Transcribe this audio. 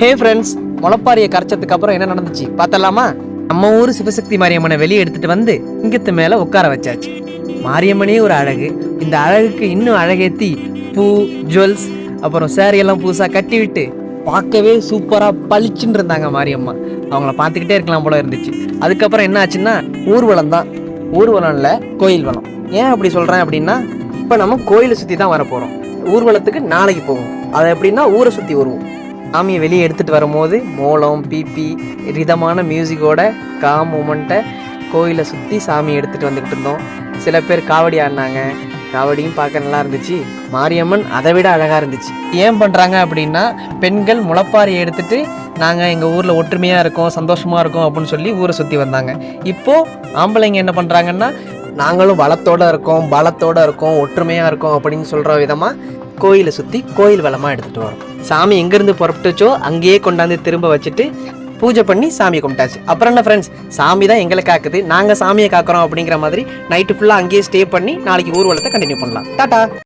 Hey friends, முளப்பாரியை கரைச்சதுக்கு அப்புறம் என்ன நடந்துச்சு பார்த்தலாமா? நம்ம ஊர் சிவசக்தி மாரியம்மனை வெளியே எடுத்துட்டு வந்து இங்கத்து மேல உட்கார வச்சாச்சு. மாரியம்மனே ஒரு அழகு. இந்த அழகுக்கு இன்னும் அழகேத்தி பூ, ஜுவல்ஸ், அப்புறம் சேரி எல்லாம் புதுசாக கட்டி விட்டு பார்க்கவே சூப்பராக பளிச்சுன்னு இருந்தாங்க மாரியம்மா. அவங்கள பார்த்துக்கிட்டே இருக்கலாம் போல இருந்துச்சு. அதுக்கப்புறம் என்ன ஆச்சுன்னா ஊர்வலம் தான். ஊர்வலம் இல்லை, கோயில் வளம். ஏன் அப்படி சொல்கிறேன் அப்படின்னா, இப்போ நம்ம கோயிலை சுற்றி தான் வரப்போகிறோம். ஊர்வலத்துக்கு நாளைக்கு போவோம். அதை எப்படின்னா ஊரை சுற்றி வருவோம். சாமியை வெளியே எடுத்துகிட்டு வரும்போது மோளம், பிபி, ரிதமான மியூசிக்கோட காம் மூமெண்ட்டை கோயிலை சுற்றி சாமி எடுத்துகிட்டு வந்துக்கிட்டு இருந்தோம். சில பேர் காவடி ஆடினாங்க. காவடியும் பார்க்க நல்லா இருந்துச்சு. மாரியம்மன் அதை விட அழகாக இருந்துச்சு. ஏன் பண்ணுறாங்க அப்படின்னா, பெண்கள் முளப்பாரியை எடுத்துகிட்டு நாங்கள் எங்கள் ஊரில் ஒற்றுமையாக இருக்கோம், சந்தோஷமாக இருக்கோம் அப்படின்னு சொல்லி ஊரை சுற்றி வந்தாங்க. இப்போது ஆம்பளைங்க என்ன பண்ணுறாங்கன்னா, நாங்களும் வளத்தோடு இருக்கோம், பலத்தோடு இருக்கோம், ஒற்றுமையாக இருக்கோம் அப்படின்னு சொல்கிற விதமாக கோயிலை சுற்றி கோயில் வளமாக எடுத்துகிட்டு வரோம். சாமி எங்கேருந்து புறப்பட்டுச்சோ அங்கேயே கொண்டாந்து திரும்ப வச்சுட்டு பூஜை பண்ணி சாமியை கும்பிட்டாச்சு. அப்புறம் என்ன ஃப்ரெண்ட்ஸ், சாமி தான் எங்களை காக்குது, நாங்கள் சாமியை காக்குறோம் அப்படிங்கிற மாதிரி நைட்டு ஃபுல்லாக அங்கேயே ஸ்டே பண்ணி நாளைக்கு ஊர்வலத்தை கண்டினியூ பண்ணலாம். டாட்டா.